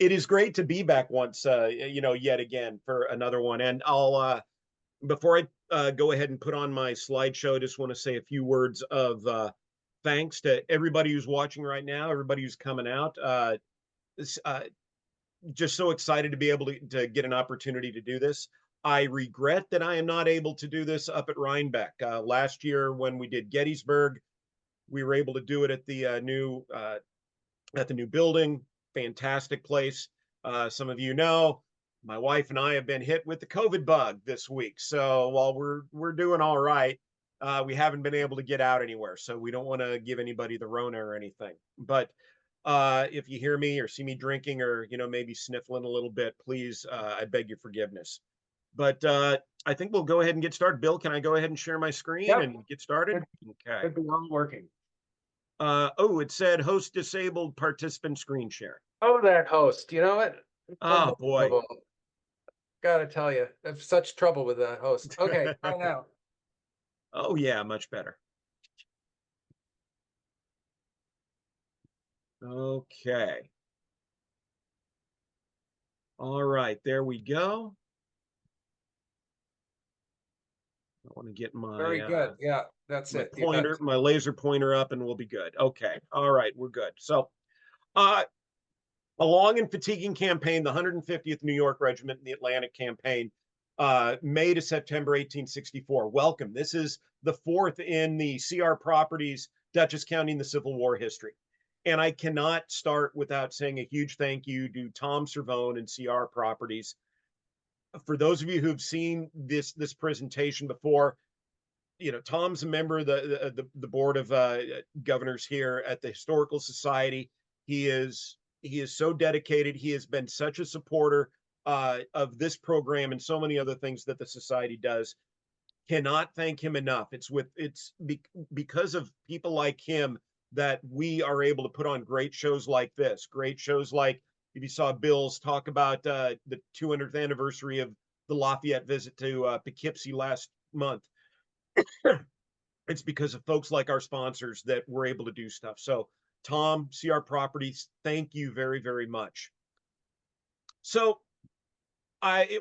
It is great to be back once, yet again for another one. And before I go ahead and put on my slideshow, I just want to say a few words of thanks to everybody who's watching right now, everybody who's coming out. This, just so excited to be able to get an opportunity to do this. I regret that I am not able to do this up at Rhinebeck. Last year when we did Gettysburg, we were able to do it at the new building. Fantastic place. Some of you know, my wife and I have been hit with the COVID bug this week. So while we're doing all right, we haven't been able to get out anywhere. So we don't want to give anybody the Rona or anything. But if you hear me or see me drinking or maybe sniffling a little bit, please, I beg your forgiveness. But I think we'll go ahead and get started. Bill, can I go ahead and share my screen Yep. and get started? Okay. Could be all working. Oh, it said host disabled, participant screen share. Oh, that host. You know what? Oh boy. Gotta tell you, I have such trouble with that host. Okay, try now. Oh yeah, much better. Okay. All right, there we go. I want to get my Very good. Yeah, that's my it. pointer, my laser pointer up, and we'll be good. Okay. All right, we're good. So, a long and fatiguing campaign, the 150th New York Regiment in the Atlantic Campaign, May to September 1864. Welcome. This is the fourth in the CR Properties Dutchess County in the Civil War history. And I cannot start without saying a huge thank you to Tom Servone and CR Properties. For those of you who've seen this presentation before, Tom's a member of the board of governors here at the Historical Society. He is so dedicated. He has been such a supporter of this program and so many other things that the society does. Cannot thank him enough. Because of people like him that we are able to put on great shows like this. Great shows like, if you saw Bill's talk about the 200th anniversary of the Lafayette visit to Poughkeepsie last month. It's because of folks like our sponsors that we're able to do stuff. So Tom, CR Properties, thank you very, very much. So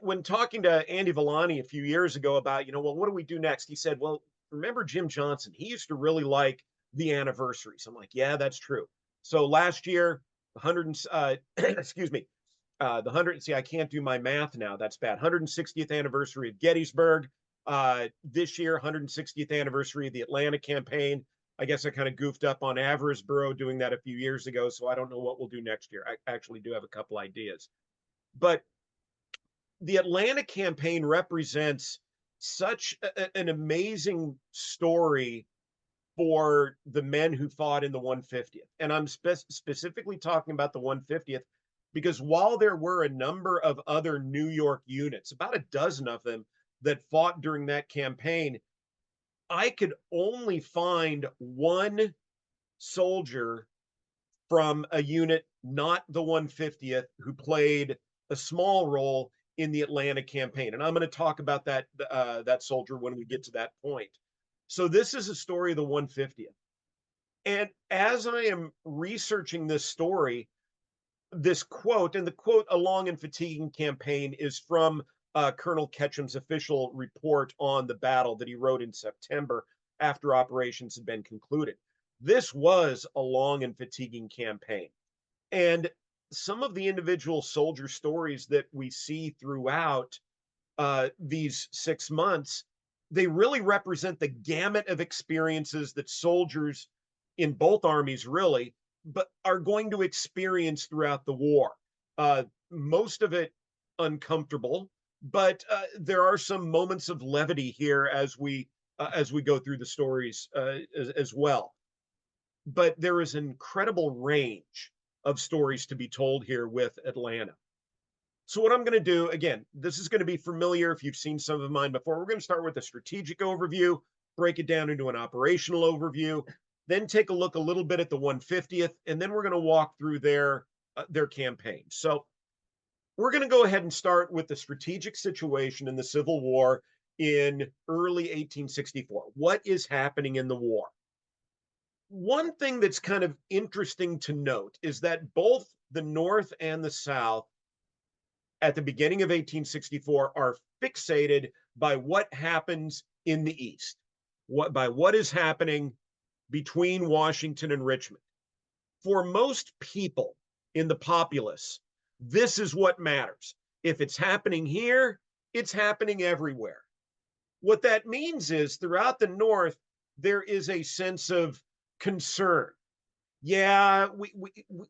when talking to Andy Villani a few years ago about, well, what do we do next? He said, well, remember Jim Johnson? He used to really like the anniversaries. I'm like, yeah, that's true. So last year, 100, excuse me, the 100, see, I can't do my math now. That's bad. 160th anniversary of Gettysburg. This year, 160th anniversary of the Atlanta campaign. I guess I kind of goofed up on Averisboro doing that a few years ago, so I don't know what we'll do next year. I actually do have a couple ideas. But the Atlanta campaign represents such an amazing story for the men who fought in the 150th. And I'm specifically talking about the 150th because while there were a number of other New York units, about a dozen of them that fought during that campaign, I could only find one soldier from a unit, not the 150th, who played a small role in the Atlanta campaign. And I'm going to talk about that soldier when we get to that point. So this is a story of the 150th. And as I am researching this story, this quote, and the quote, "A long and fatiguing campaign," is from Colonel Ketchum's official report on the battle that he wrote in September after operations had been concluded. This was a long and fatiguing campaign. And some of the individual soldier stories that we see throughout these 6 months, they really represent the gamut of experiences that soldiers in both armies really, but are going to experience throughout the war. Most of it uncomfortable, but there are some moments of levity here as we go through the stories as well. But there is an incredible range of stories to be told here with Atlanta. So what I'm going to do, again, this is going to be familiar if you've seen some of mine before. We're going to start with a strategic overview, break it down into an operational overview, then take a look a little bit at the 150th, and then we're going to walk through their campaign. So we're going to go ahead and start with the strategic situation in the Civil War in early 1864. What is happening in the war? One thing that's kind of interesting to note is that both the North and the South at the beginning of 1864 are fixated by what happens in the East, by what is happening between Washington and Richmond. For most people in the populace, this is what matters. If it's happening here, it's happening everywhere. What that means is throughout the North, there is a sense of concern. Yeah,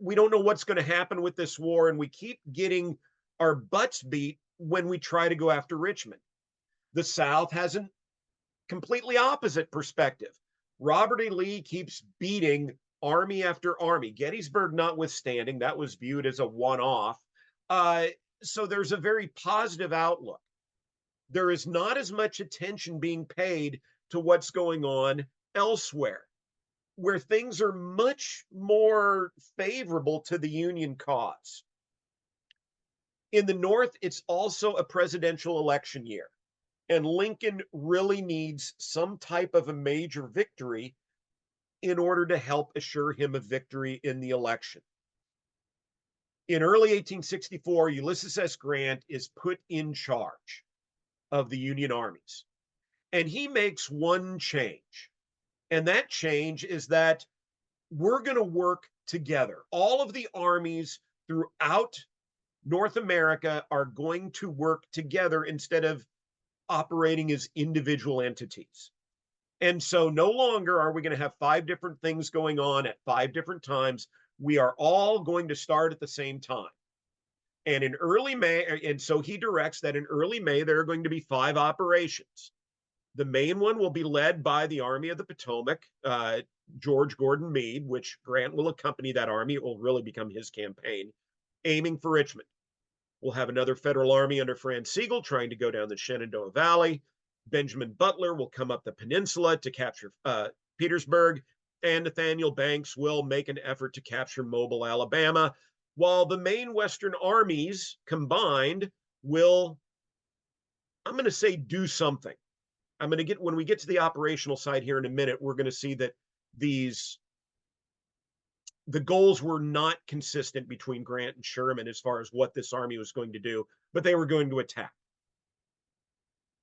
we don't know what's going to happen with this war, and we keep getting our butts beat when we try to go after Richmond. The South has a completely opposite perspective. Robert E. Lee keeps beating army after army, Gettysburg notwithstanding, that was viewed as a one-off. So there's a very positive outlook. There is not as much attention being paid to what's going on elsewhere, where things are much more favorable to the Union cause. In the North, it's also a presidential election year, and Lincoln really needs some type of a major victory in order to help assure him a victory in the election. In early 1864, Ulysses S. Grant is put in charge of the Union armies, and he makes one change. And that change is that we're going to work together. All of the armies throughout North America are going to work together instead of operating as individual entities. And so no longer are we going to have 5 different things going on at 5 different times. We are all going to start at the same time. And in early May, and so he directs that in early May, there are going to be 5 operations. The main one will be led by the Army of the Potomac, George Gordon Meade, which Grant will accompany that army. It will really become his campaign, aiming for Richmond. We'll have another federal army under Franz Sigel trying to go down the Shenandoah Valley. Benjamin Butler will come up the peninsula to capture Petersburg, and Nathaniel Banks will make an effort to capture Mobile, Alabama, while the main Western armies combined will, I'm going to say, do something. When we get to the operational side here in a minute, we're going to see that the goals were not consistent between Grant and Sherman as far as what this army was going to do, but they were going to attack.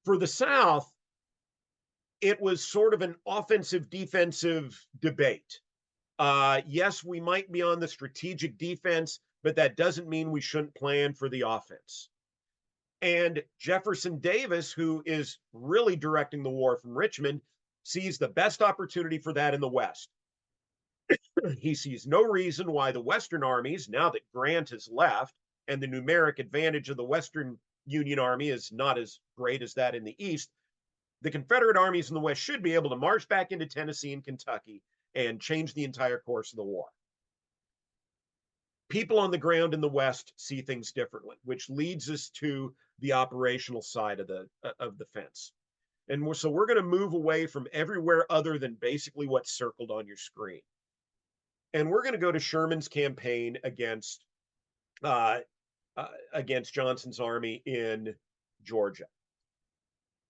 For the South, it was sort of an offensive-defensive debate. Yes, we might be on the strategic defense, but that doesn't mean we shouldn't plan for the offense. And Jefferson Davis, who is really directing the war from Richmond, sees the best opportunity for that in the West. He sees no reason why the Western armies, now that Grant has left and the numeric advantage of the Western Union Army is not as great as that in the East, the Confederate armies in the West should be able to march back into Tennessee and Kentucky and change the entire course of the war. People on the ground in the West see things differently, which leads us to the operational side of the fence. And so we're going to move away from everywhere other than basically what's circled on your screen. And we're going to go to Sherman's campaign against Johnson's army in Georgia.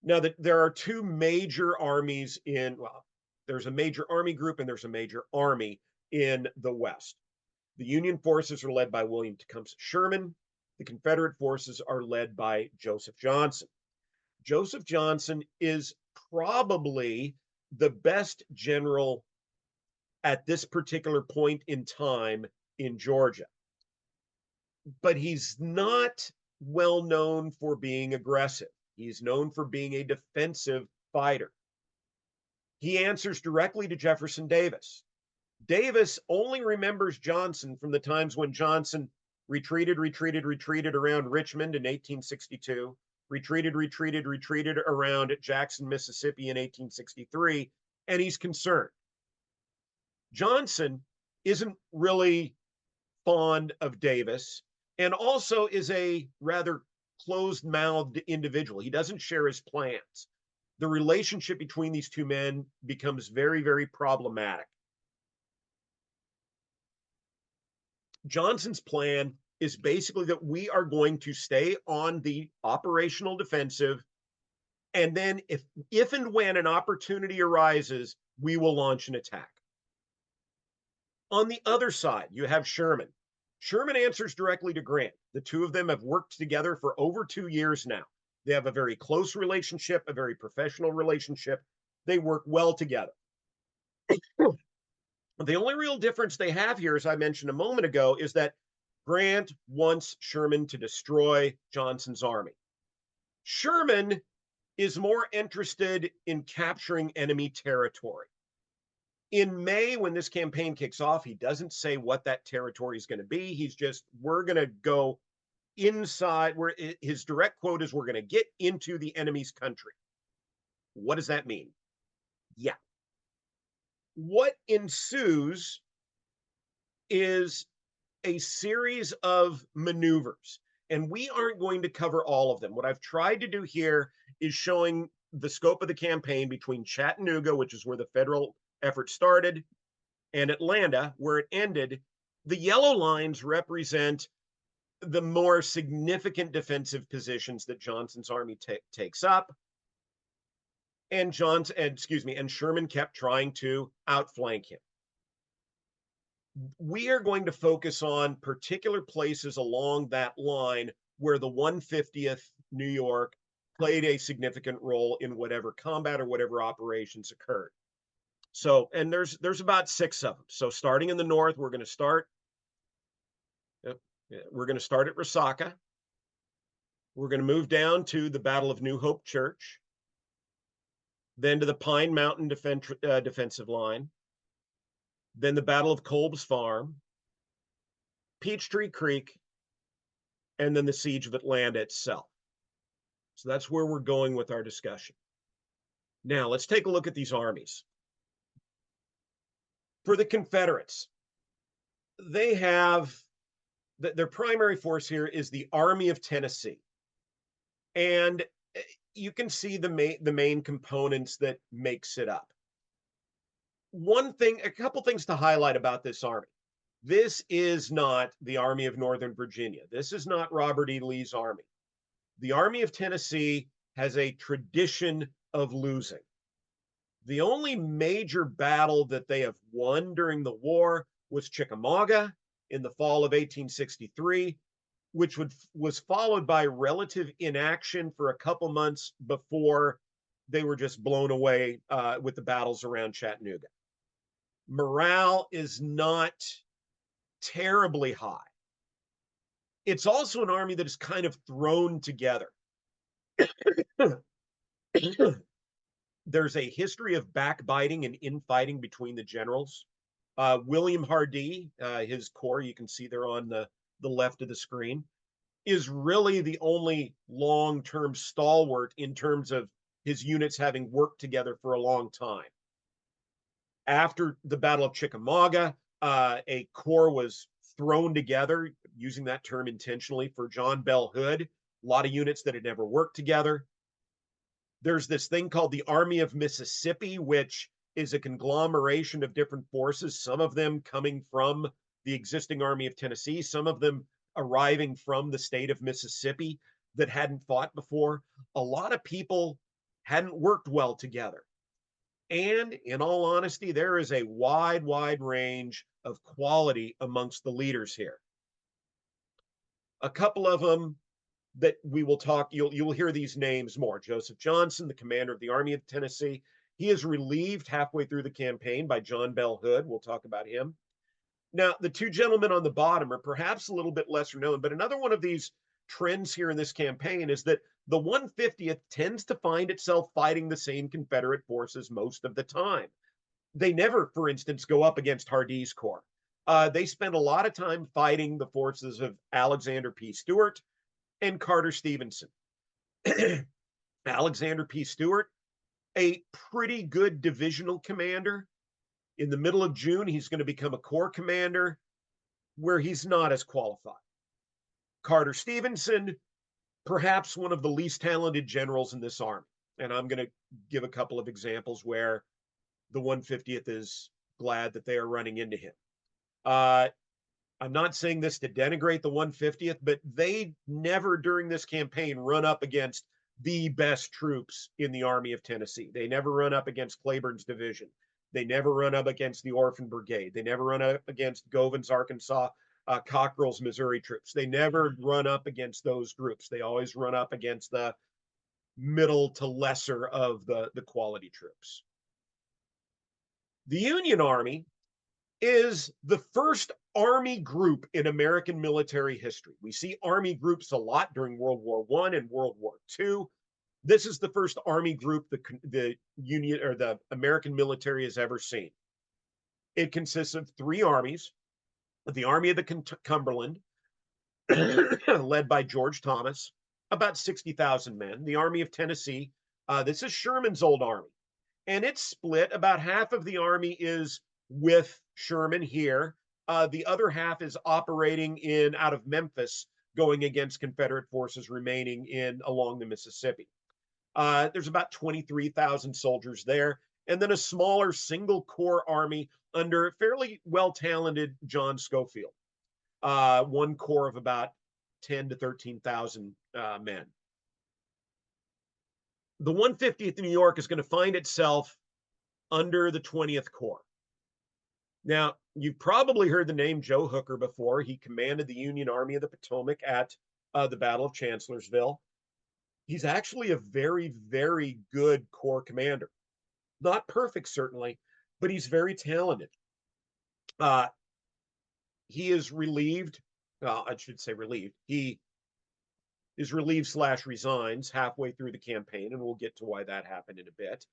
Now, there are 2 major armies there's a major army group and there's a major army in the West. The Union forces are led by William Tecumseh Sherman. The Confederate forces are led by Joseph Johnson. Joseph Johnson is probably the best general at this particular point in time in Georgia. But he's not well known for being aggressive. He's known for being a defensive fighter. He answers directly to Jefferson Davis. Davis only remembers Johnson from the times when Johnson retreated around Richmond in 1862, retreated around Jackson, Mississippi in 1863, and he's concerned. Johnson isn't really fond of Davis and also is a rather closed-mouthed individual. He doesn't share his plans. The relationship between these 2 men becomes very, very problematic. Johnson's plan is basically that we are going to stay on the operational defensive, and then if and when an opportunity arises, we will launch an attack. On the other side, you have Sherman. Sherman answers directly to Grant. The two of them have worked together for over 2 years now. They have a very close relationship, a very professional relationship. They work well together. The only real difference they have here, as I mentioned a moment ago, is that Grant wants Sherman to destroy Johnson's army. Sherman is more interested in capturing enemy territory. In May, when this campaign kicks off, he doesn't say what that territory is going to be. He's just, we're going to go inside, where his direct quote is, we're going to get into the enemy's country. What does that mean? Yeah. What ensues is a series of maneuvers, and we aren't going to cover all of them. What I've tried to do here is showing the scope of the campaign between Chattanooga, which is where the federal effort started, and Atlanta, where it ended. The yellow lines represent the more significant defensive positions that Johnson's army takes up. And Sherman kept trying to outflank him. We are going to focus on particular places along that line where the 150th New York played a significant role in whatever combat or whatever operations occurred. So, and there's about 6 of them. So starting in the north, we're going to start at Resaca. We're going to move down to the Battle of New Hope Church, then to the Pine Mountain defensive line, then the Battle of Kolb's Farm, Peachtree Creek, and then the Siege of Atlanta itself. So that's where we're going with our discussion. Now, let's take a look at these armies. For the Confederates, they have their primary force here is the Army of Tennessee. And you can see the main components that makes it up. A couple things to highlight about this army. This is not the Army of Northern Virginia. This is not Robert E. Lee's army. The Army of Tennessee has a tradition of losing. The only major battle that they have won during the war was Chickamauga in the fall of 1863, which was followed by relative inaction for a couple months before they were just blown away with the battles around Chattanooga. Morale is not terribly high. It's also an army that is kind of thrown together. There's a history of backbiting and infighting between the generals. William Hardee, his corps, you can see there on the left of the screen, is really the only long-term stalwart in terms of his units having worked together for a long time. After the Battle of Chickamauga, a corps was thrown together, using that term intentionally, for John Bell Hood, a lot of units that had never worked together. There's this thing called the Army of Mississippi, which is a conglomeration of different forces, some of them coming from the existing Army of Tennessee, some of them arriving from the state of Mississippi that hadn't fought before. A lot of people hadn't worked well together. And in all honesty, there is a wide range of quality amongst the leaders here. A couple of them that we will talk, you'll hear these names more. Joseph Johnson, the commander of the Army of Tennessee. He is relieved halfway through the campaign by John Bell Hood. We'll talk about him. Now, the two gentlemen on the bottom are perhaps a little bit lesser known, but another one of these trends here in this campaign is that the 150th tends to find itself fighting the same Confederate forces most of the time. They never, for instance, go up against Hardee's corps. They spend a lot of time fighting the forces of Alexander P. Stewart and Carter Stevenson. Alexander P. Stewart, a pretty good divisional commander. In the middle of June, he's going to become a corps commander where he's not as qualified. Carter Stevenson, perhaps one of the least talented generals in this army. And I'm going to give a couple of examples where the 150th is glad that they are running into him. I'm not saying this to denigrate the 150th, but they never during this campaign run up against the best troops in the Army of Tennessee. They never run up against Cleburne's division. They never run up against the Orphan Brigade. They never run up against Govan's Arkansas Cockrell's Missouri troops. They never run up against those groups. They always run up against the middle to lesser of the quality troops. The Union Army is the first army group in American military history. We see army groups a lot during World War I and World War II. This is the first army group the Union or the American military has ever seen. It consists of three armies: the Army of the Cumberland, led by George Thomas, about 60,000 men; the Army of Tennessee, this is Sherman's old army, and it's split. About half of the army is with Sherman here. The other half is operating out of Memphis, going against Confederate forces remaining along the Mississippi. There's about 23,000 soldiers there, and then a smaller single corps army under fairly well-talented John Schofield. One corps of about 10 to 13,000 men. The 150th New York is going to find itself under the 20th Corps. Now, you've probably heard the name Joe Hooker before. He commanded the Union Army of the Potomac at the Battle of Chancellorsville. He's actually a very, very good Corps commander. Not perfect, certainly, but he's very talented. He is relieved. Well, I should say relieved. He is relieved / resigns halfway through the campaign, and we'll get to why that happened in a bit.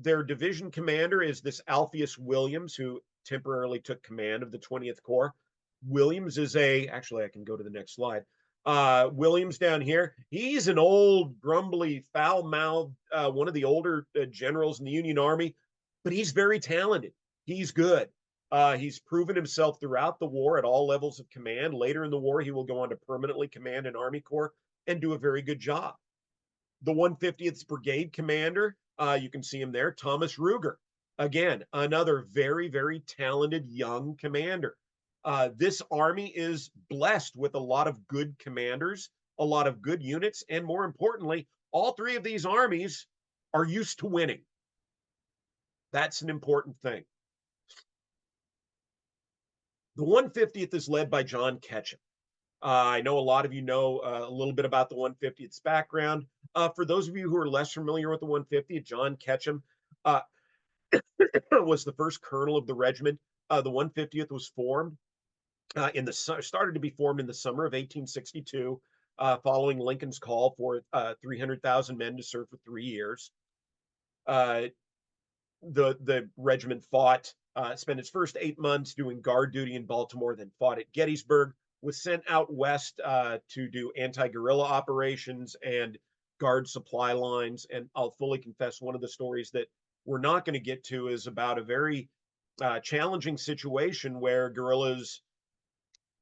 Their division commander is this Alpheus Williams, who temporarily took command of the 20th Corps. Williams is actually, I can go to the next slide. Williams down here, he's an old, grumbly, foul-mouthed, one of the older generals in the Union Army, but he's very talented. He's good. He's proven himself throughout the war at all levels of command. Later in the war, he will go on to permanently command an Army Corps and do a very good job. The 150th Brigade commander, you can see him there, Thomas Ruger. Again, another very, very talented young commander. This army is blessed with a lot of good commanders, a lot of good units, and more importantly, all three of these armies are used to winning. That's an important thing. The 150th is led by John Ketchum. I know a lot of you know a little bit about the 150th's background. For those of you who are less familiar with the 150th, John Ketchum was the first colonel of the regiment. The 150th was formed started to be formed in the summer of 1862, following Lincoln's call for 300,000 men to serve for 3 years. The regiment spent its first 8 months doing guard duty in Baltimore, then fought at Gettysburg, was sent out west to do anti-guerrilla operations and guard supply lines. And I'll fully confess, one of the stories that we're not going to get to is about a very challenging situation where guerrillas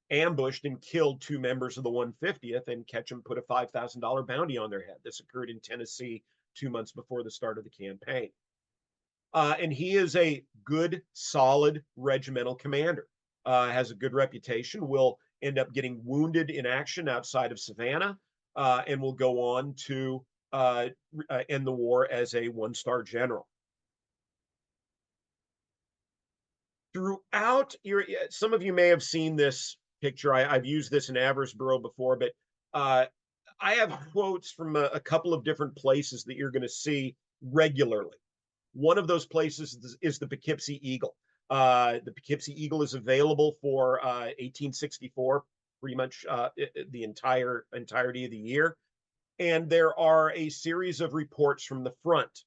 ambushed and killed 2 members of the 150th, and Ketchum put a $5,000 bounty on their head. This occurred in Tennessee 2 months before the start of the campaign. And he is a good, solid regimental commander, has a good reputation, will end up getting wounded in action outside of Savannah, and will go on to end the war as a 1-star general. Throughout, some of you may have seen this picture. I've used this in Aversboro before, but I have quotes from a couple of different places that you're going to see regularly. One of those places is the Poughkeepsie Eagle. The Poughkeepsie Eagle is available for 1864, pretty much the entirety of the year. And there are a series of reports from the front.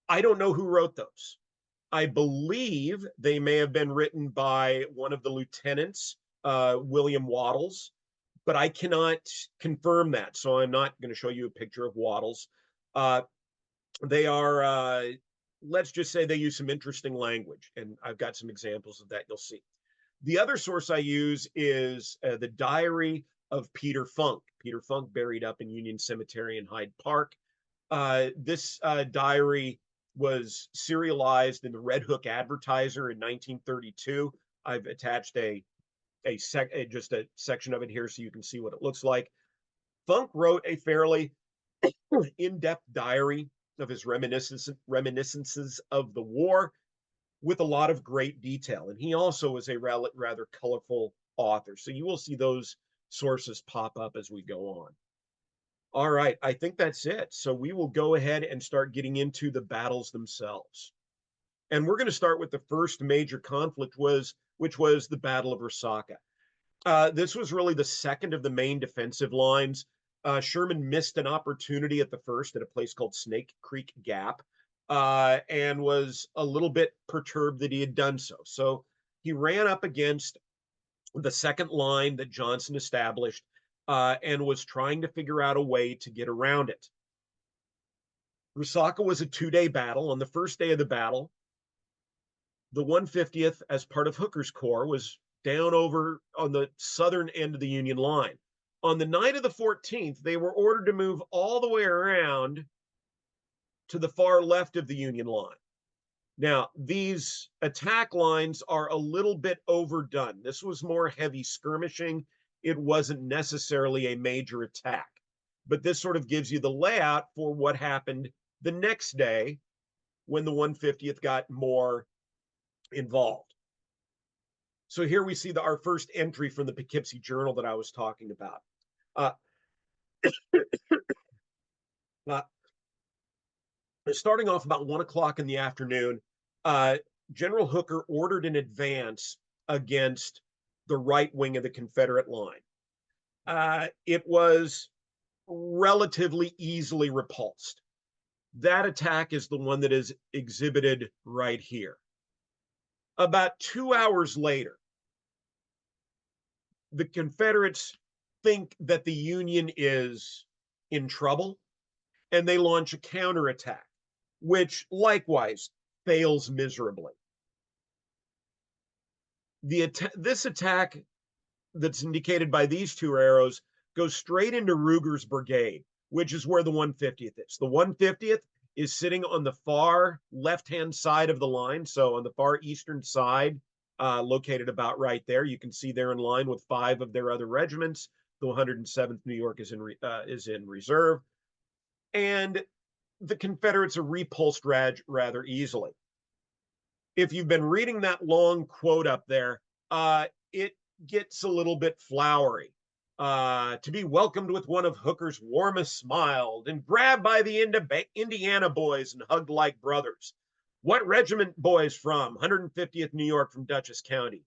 I don't know who wrote those. I believe they may have been written by one of the lieutenants, William Wattles, but I cannot confirm that, so I'm not going to show you a picture of Wattles. They are, let's just say they use some interesting language, and I've got some examples of that you'll see. The other source I use is the diary of Peter Funk. Peter Funk, buried up in Union Cemetery in Hyde Park. This diary was serialized in the Red Hook Advertiser in 1932. I've attached just a section of it here so you can see what it looks like. Funk wrote a fairly in-depth diary of his reminiscences of the war. with a lot of great detail. And he also was a rather colorful author. So you will see those sources pop up as we go on. All right, I think that's it. So we will go ahead and start getting into the battles themselves. And we're going to start with the first major conflict, which was the Battle of Resaca. This was really the second of the main defensive lines. Sherman missed an opportunity at the first at a place called Snake Creek Gap, and was a little bit perturbed that he had done so. So he ran up against the second line that Johnson established, and was trying to figure out a way to get around it. Resaca was a 2-day battle. On the first day of the battle, the 150th, as part of Hooker's Corps, was down over on the southern end of the Union line. On the night of the 14th, they were ordered to move all the way around to the far left of the Union line. Now, these attack lines are a little bit overdone. This was more heavy skirmishing. It wasn't necessarily a major attack. But this sort of gives you the layout for what happened the next day when the 150th got more involved. So here we see our first entry from the Poughkeepsie Journal that I was talking about. Starting off about 1 o'clock in the afternoon, General Hooker ordered an advance against the right wing of the Confederate line. It was relatively easily repulsed. That attack is the one that is exhibited right here. About 2 hours later, the Confederates think that the Union is in trouble, and they launch a counterattack, which likewise fails miserably. This attack that's indicated by these two arrows goes straight into Ruger's brigade, which is where the 150th is. The 150th is sitting on the far left-hand side of the line, so on the far eastern side, located about right there. You can see they're in line with 5 of their other regiments. The 107th New York is in reserve, and the Confederates are repulsed rather easily. If you've been reading that long quote up there, it gets a little bit flowery. To be welcomed with one of Hooker's warmest smiles and grabbed by the Indiana boys and hugged like brothers. What regiment boys from? 150th New York from Dutchess County.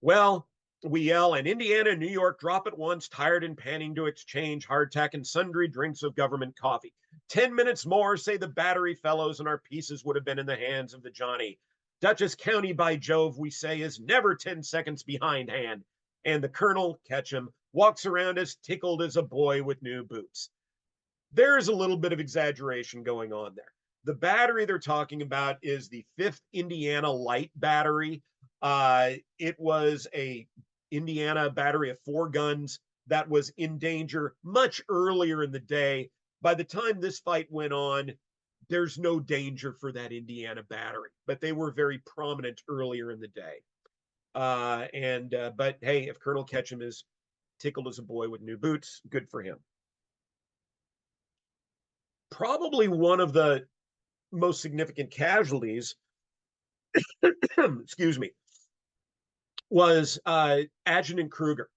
Well, we yell, and Indiana and New York drop at once, tired and panting to exchange hardtack and sundry drinks of government coffee. 10 minutes more, say the battery fellows, and our pieces would have been in the hands of the Johnny. Dutchess County, by Jove, we say, is never 10 seconds behindhand. And the Colonel, Ketchum, walks around as tickled as a boy with new boots. There's a little bit of exaggeration going on there. The battery they're talking about is the 5th Indiana Light Battery. It was a Indiana battery of 4 guns that was in danger much earlier in the day. By the time this fight went on, there's no danger for that Indiana battery, but they were very prominent earlier in the day. But hey, if Colonel Ketchum is tickled as a boy with new boots, good for him. Probably one of the most significant casualties, excuse me, was Adjutant Kruger,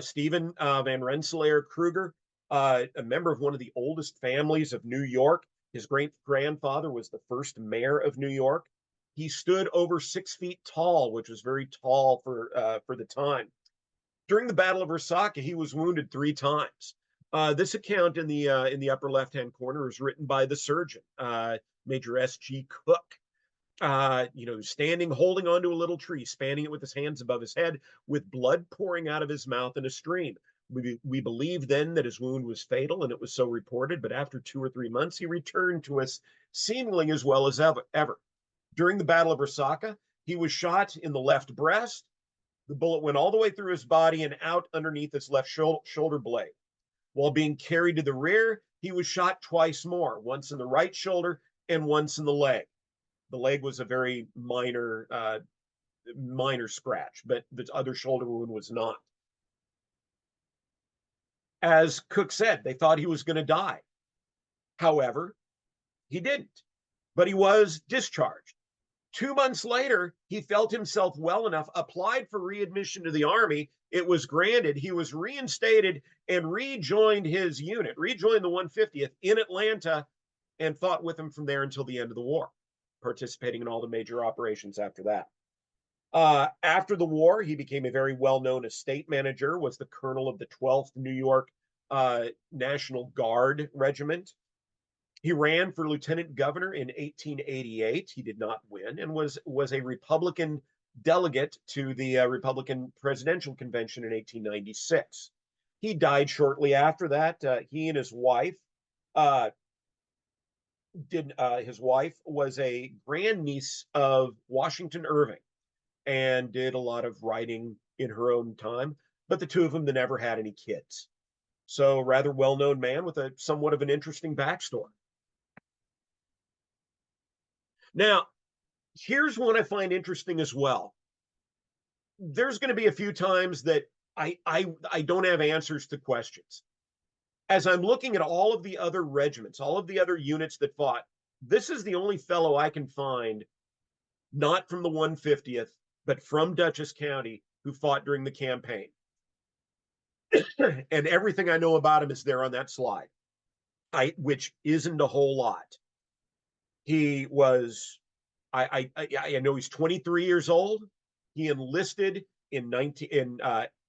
Stephen Van Rensselaer Kruger, a member of one of the oldest families of New York. His great-grandfather was the first mayor of New York. He stood over 6 feet tall, which was very tall for the time. During the Battle of Resaca, he was wounded 3 times. This account in the upper left-hand corner is written by the surgeon, Major S.G. Cook. Standing, holding onto a little tree, spanning it with his hands above his head, with blood pouring out of his mouth in a stream. We believe then that his wound was fatal, and it was so reported, but after 2 or 3 months, he returned to us seemingly as well as ever. During the Battle of Resaca, he was shot in the left breast. The bullet went all the way through his body and out underneath his left shoulder blade. While being carried to the rear, he was shot twice more, once in the right shoulder and once in the leg. The leg was a very minor scratch, but the other shoulder wound was not. As Cook said, they thought he was going to die. However, he didn't, but he was discharged. 2 months later, he felt himself well enough, applied for readmission to the Army. It was granted. He was reinstated and rejoined his unit, rejoined the 150th in Atlanta, and fought with him from there until the end of the war, participating in all the major operations after that. After the war, he became a very well-known estate manager, was the colonel of the 12th New York National Guard Regiment. He ran for lieutenant governor in 1888. He did not win, and was a Republican delegate to the Republican presidential convention in 1896. He died shortly after that. He and his wife his wife was a grandniece of Washington Irving and did a lot of writing in her own time, but the two of them never had any kids. So, rather well-known man with a somewhat of an interesting backstory. Now, here's one I find interesting as well. There's going to be a few times that I don't have answers to questions. As I'm looking at all of the other regiments, all of the other units that fought, this is the only fellow I can find, not from the 150th, but from Dutchess County, who fought during the campaign. And everything I know about him is there on that slide, which isn't a whole lot. He was, I know he's 23 years old. He enlisted in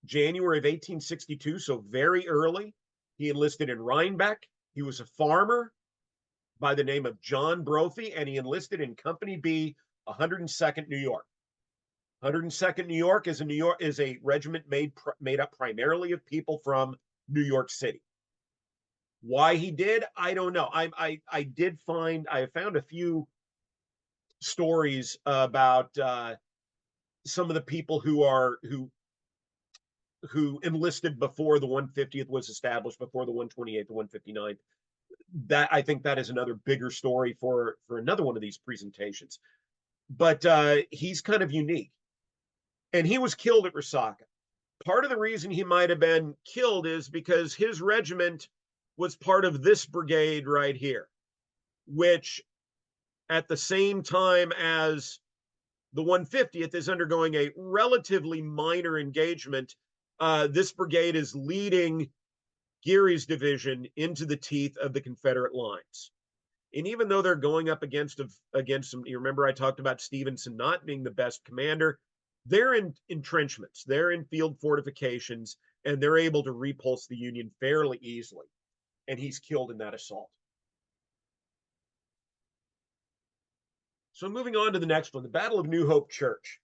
January of 1862, so very early. He enlisted in Rhinebeck. He was a farmer by the name of John Brophy, and he enlisted in Company B, 102nd New York. 102nd New York is a regiment made up primarily of people from New York City. Why he did, I don't know. I found a few stories about some of the people who enlisted before the 150th was established, before the 128th, the 159th. That, I think, that is another bigger story for another one of these presentations. But he's kind of unique, and he was killed at Resaca. Part of the reason he might have been killed is because his regiment was part of this brigade right here, which at the same time as the 150th is undergoing a relatively minor engagement. This brigade is leading Geary's division into the teeth of the Confederate lines. And even though they're going up against some, you remember I talked about Stevenson not being the best commander, they're in entrenchments, they're in field fortifications, and they're able to repulse the Union fairly easily. And he's killed in that assault. So moving on to the next one, the Battle of New Hope Church.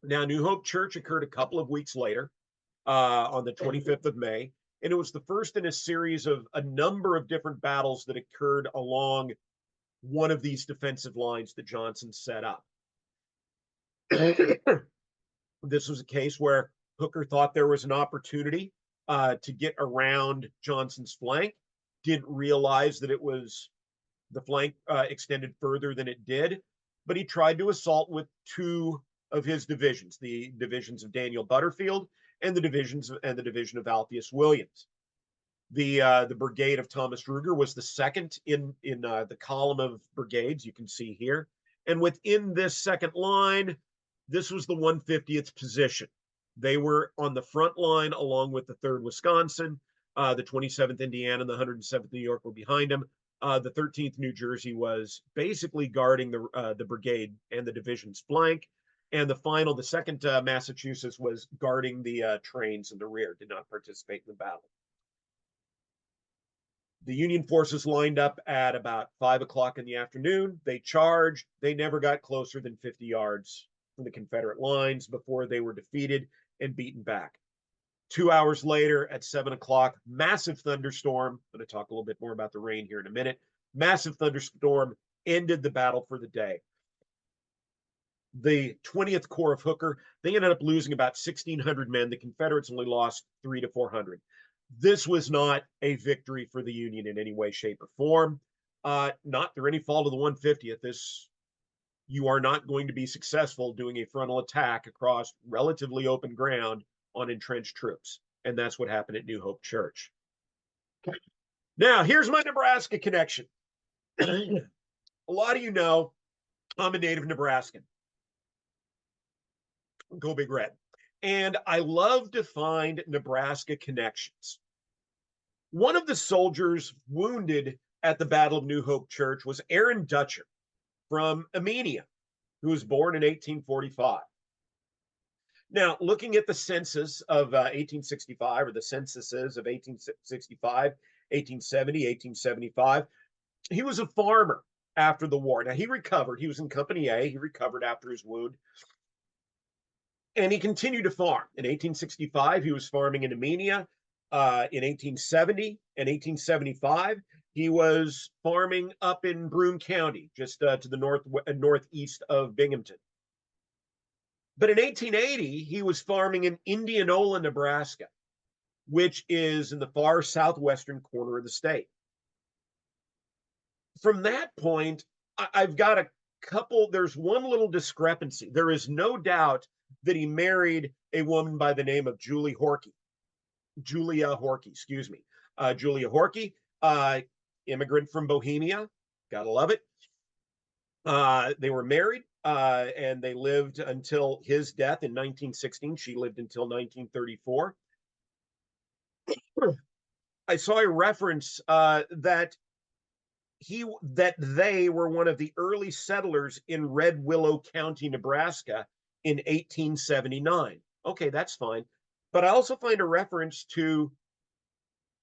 Now, New Hope Church occurred a couple of weeks later, on the 25th of May, and it was the first in a series of a number of different battles that occurred along one of these defensive lines that Johnson set up. This was a case where Hooker thought there was an opportunity to get around Johnson's flank, didn't realize that the flank extended further than it did, but he tried to assault with two of his divisions, the divisions of Daniel Butterfield and the division of Alpheus Williams. The brigade of Thomas Ruger was the second in the column of brigades you can see here, and within this second line, this was the 150th position. They were on the front line along with the 3rd Wisconsin, the 27th Indiana, and the 107th New York were behind them. The 13th New Jersey was basically guarding the brigade and the division's flank. And the second Massachusetts was guarding the trains in the rear, did not participate in the battle. The Union forces lined up at about 5 o'clock in the afternoon. They charged. They never got closer than 50 yards from the Confederate lines before they were defeated and beaten back. 2 hours later at 7 o'clock, massive thunderstorm. I'm going to talk a little bit more about the rain here in a minute. Massive thunderstorm ended the battle for the day. The 20th Corps of Hooker, they ended up losing about 1,600 men. The Confederates only lost 300 to 400. This was not a victory for the Union in any way, shape, or form. Not through any fault of the 150th. You are not going to be successful doing a frontal attack across relatively open ground on entrenched troops. And that's what happened at New Hope Church. Now, here's my Nebraska connection. A lot of you know I'm a native Nebraskan. Go Big Red. And I love to find Nebraska connections. One of the soldiers wounded at the Battle of New Hope Church was Aaron Dutcher from Armenia, who was born in 1845. Now, looking at the census of 1865, or the censuses of 1865, 1870, 1875, he was a farmer after the war. Now, he recovered. He was in Company A. He recovered after his wound. And he continued to farm. In 1865, he was farming in Armenia. In 1870 and 1875, he was farming up in Broome County, just to the northeast of Binghamton. But in 1880, he was farming in Indianola, Nebraska, which is in the far southwestern corner of the state. From that point, I've got a couple, there's one little discrepancy. There is no doubt that he married a woman by the name of Julia Horkey, excuse me. Julia Horkey, immigrant from Bohemia. Gotta love it. They were married and they lived until his death in 1916. She lived until 1934. I saw a reference that they were one of the early settlers in Red Willow County, Nebraska in 1879. Okay, that's fine. But I also find a reference to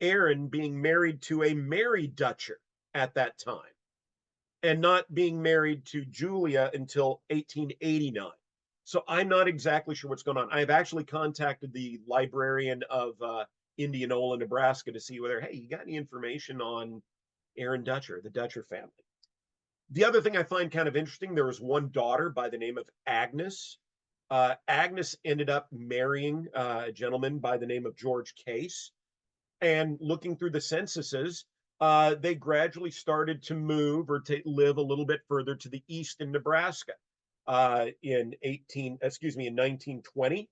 Aaron being married to a Mary Dutcher at that time and not being married to Julia until 1889. So I'm not exactly sure what's going on. I've actually contacted the librarian of Indianola, Nebraska to see whether, hey, you got any information on Aaron Dutcher, the Dutcher family? The other thing I find kind of interesting, there was one daughter by the name of Agnes. Agnes ended up marrying a gentleman by the name of George Case. And looking through the censuses, they gradually started to move or to live a little bit further to the east in Nebraska. In 1920,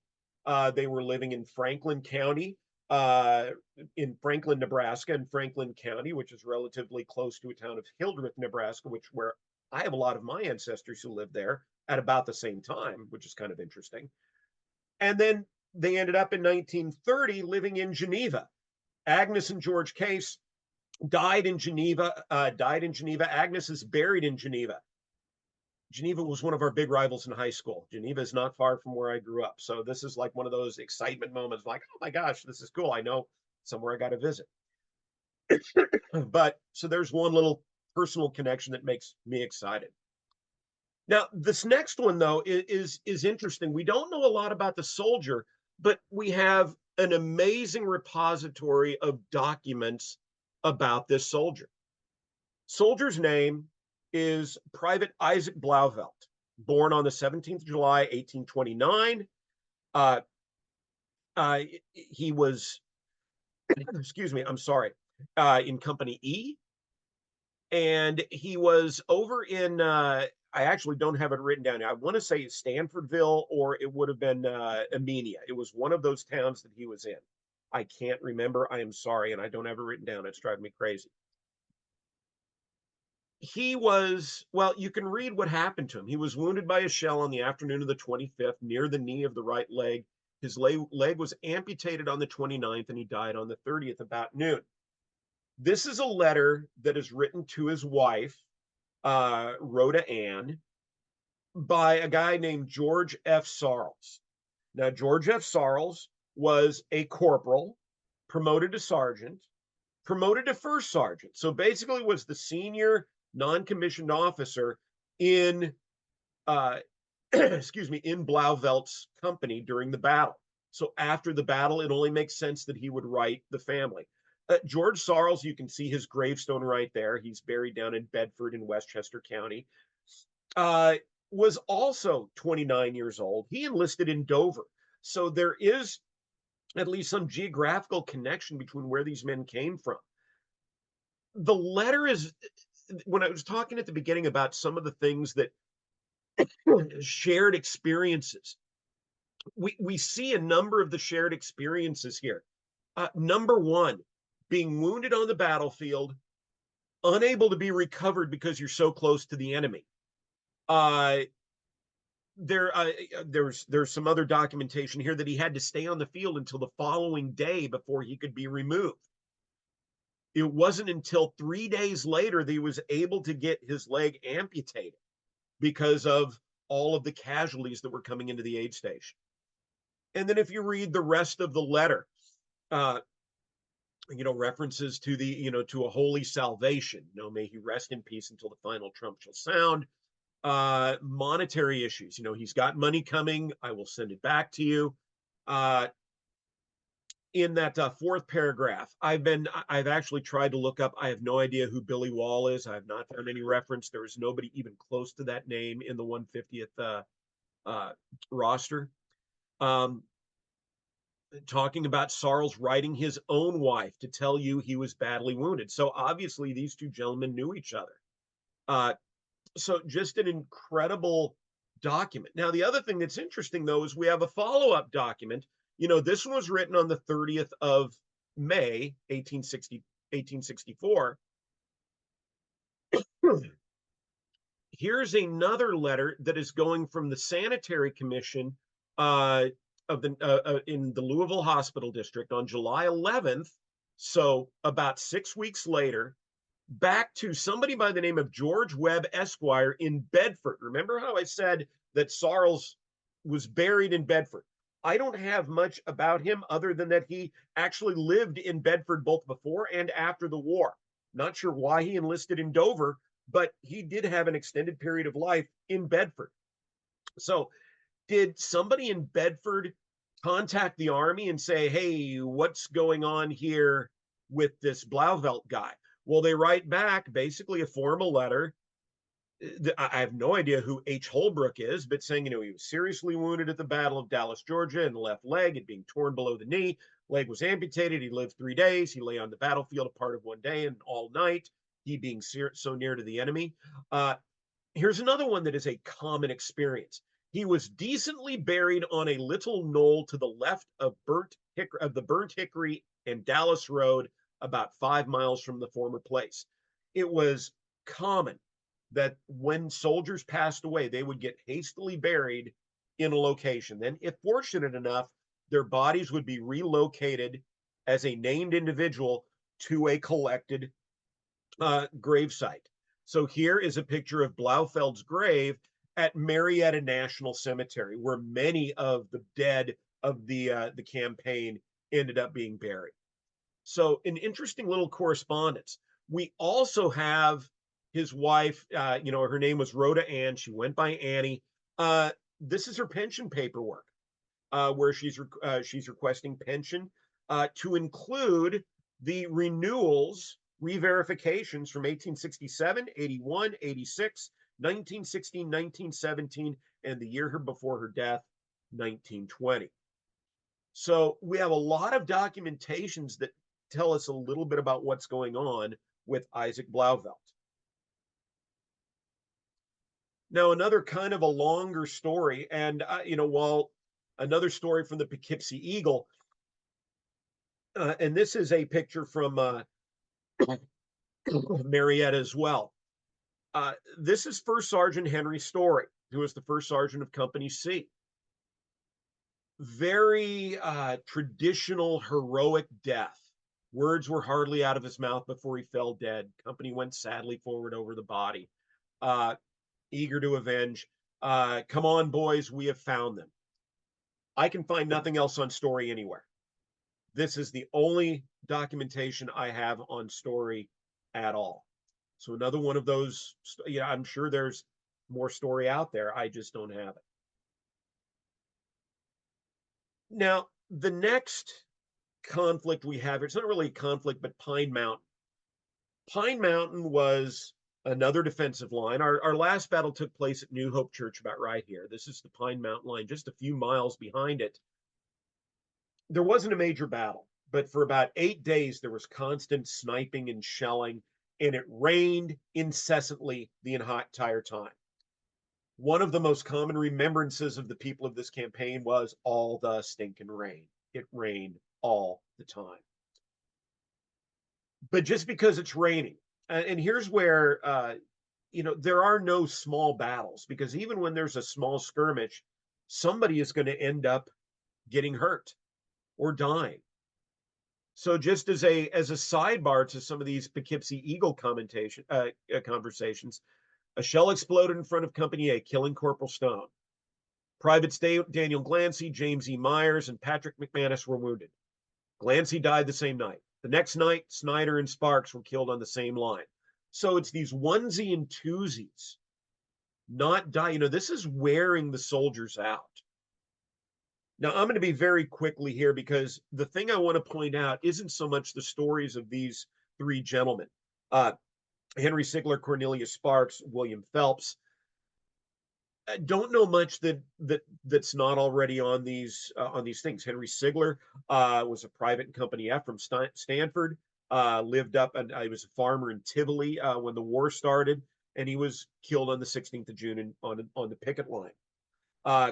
they were living in Franklin County, in Franklin, Nebraska, and Franklin County, which is relatively close to a town of Hildreth, Nebraska, where I have a lot of my ancestors who lived there at about the same time, which is kind of interesting. And then they ended up in 1930 living in Geneva. Agnes and George Case died in Geneva. Agnes is buried in Geneva. Geneva was one of our big rivals in high school. Geneva is not far from where I grew up. So this is like one of those excitement moments like, oh my gosh, this is cool. I know somewhere I got to visit. But so there's one little personal connection that makes me excited. Now, this next one, though, is interesting. We don't know a lot about the soldier, but we have an amazing repository of documents about this soldier. Soldier's name is Private Isaac Blauvelt, born on the 17th of July, 1829. He was, excuse me, I'm sorry, in Company E. And he was over in, I actually don't have it written down. I want to say Stanfordville, or it would have been Armenia. It was one of those towns that he was in. I can't remember. I am sorry, and I don't have it written down. It's driving me crazy. He was, well, you can read what happened to him. He was wounded by a shell on the afternoon of the 25th near the knee of the right leg. His leg was amputated on the 29th, and he died on the 30th about noon. This is a letter that is written to his wife, Rhoda Ann, by a guy named George F. Sarles. Now, George F. Sarles was a corporal, promoted to sergeant, promoted to first sergeant. So basically was the senior non-commissioned officer in, excuse me, in Blauvelt's company during the battle. So after the battle, it only makes sense that he would write the family. George Sarles, you can see his gravestone right there. He's buried down in Bedford in Westchester County. Was also 29 years old. He enlisted in Dover. So there is at least some geographical connection between where these men came from. The letter is, when I was talking at the beginning about some of the things that shared experiences, we see a number of the shared experiences here. Number one, being wounded on the battlefield, unable to be recovered because you're so close to the enemy. Uh, there's some other documentation here that he had to stay on the field until the following day before he could be removed. It wasn't until 3 days later that he was able to get his leg amputated because of all of the casualties that were coming into the aid station. And then if you read the rest of the letter, uh, references to to a holy salvation, may he rest in peace until the final trump shall sound. Monetary issues, he's got money coming, I will send it back to you. In that fourth paragraph, I've actually tried to look up. I have no idea who Billy Wall is. I have not found any reference. There is nobody even close to that name in the 150th roster. Talking about Sarles writing his own wife to tell you he was badly wounded. So obviously these two gentlemen knew each other. So just an incredible document. Now, the other thing that's interesting, though, is we have a follow-up document. This one was written on the 30th of May, 1864. Here's another letter that is going from the Sanitary Commission in the Louisville Hospital District on July 11th, so about 6 weeks later, back to somebody by the name of George Webb Esquire in Bedford. Remember how I said that Sarles was buried in Bedford? I don't have much about him other than that he actually lived in Bedford both before and after the war. Not sure why he enlisted in Dover, but he did have an extended period of life in Bedford. So did somebody in Bedford contact the Army and say, hey, what's going on here with this Blauvelt guy? Well, they write back basically a formal letter. I have no idea who H. Holbrook is, but saying, he was seriously wounded at the Battle of Dallas, Georgia, in the left leg, it being torn below the knee. Leg was amputated. He lived 3 days. He lay on the battlefield a part of one day and all night, he being so near to the enemy. Here's another one that is a common experience. He was decently buried on a little knoll to the left of the Burnt Hickory and Dallas Road, about 5 miles from the former place. It was common that when soldiers passed away, they would get hastily buried in a location. Then, if fortunate enough, their bodies would be relocated as a named individual to a collected gravesite. So here is a picture of Blaufeld's grave at Marietta National Cemetery, where many of the dead of the campaign ended up being buried. So an interesting little correspondence. We also have his wife, her name was Rhoda Ann. She went by Annie. This is her pension paperwork, where she's requesting pension to include the renewals, re-verifications from 1867, 81, 86, 1916, 1917, and the year before her death, 1920. So we have a lot of documentations that tell us a little bit about what's going on with Isaac Blauvelt. Now, another kind of a longer story, and while another story from the Poughkeepsie Eagle, and this is a picture from Marietta as well. This is First Sergeant Henry Story, who was the first sergeant of Company C. Very traditional, heroic death. Words were hardly out of his mouth before he fell dead. Company went sadly forward over the body, eager to avenge. Come on, boys, we have found them. I can find nothing else on Story anywhere. This is the only documentation I have on Story at all. So another one of those, I'm sure there's more Story out there. I just don't have it. Now, the next conflict we have, it's not really a conflict, but Pine Mountain. Pine Mountain was another defensive line. Our last battle took place at New Hope Church, about right here. This is the Pine Mountain line, just a few miles behind it. There wasn't a major battle, but for about 8 days, there was constant sniping and shelling, and it rained incessantly the entire time. One of the most common remembrances of the people of this campaign was all the stinking rain. It rained all the time. But just because it's raining, and here's where there are no small battles, because even when there's a small skirmish, somebody is going to end up getting hurt or dying. So just as a sidebar to some of these Poughkeepsie Eagle conversations, a shell exploded in front of Company A, killing Corporal Stone. Privates Daniel Glancy, James E. Myers, and Patrick McManus were wounded. Glancy died the same night. The next night, Snyder and Sparks were killed on the same line. So it's these onesie and twosies, not die. This is wearing the soldiers out. Now, I'm going to be very quickly here, because the thing I want to point out isn't so much the stories of these three gentlemen. Henry Sigler, Cornelius Sparks, William Phelps. I don't know much that's not already on these things. Henry Sigler was a private in Company F from Stanford. Lived up, and he was a farmer in Tivoli when the war started, and he was killed on the 16th of June on the picket line.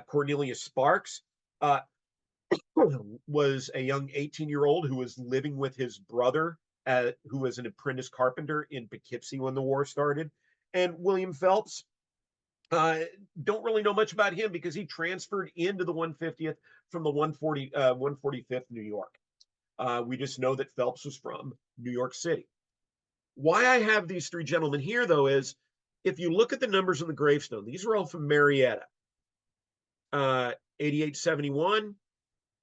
Cornelius Sparks was a young 18-year-old who was living with his brother, who was an apprentice carpenter in Poughkeepsie when the war started. And William Phelps, don't really know much about him, because he transferred into the 150th from the 145th New York. We just know that Phelps was from New York City. Why I have these three gentlemen here, though, is if you look at the numbers on the gravestone, these are all from Marietta. 8871,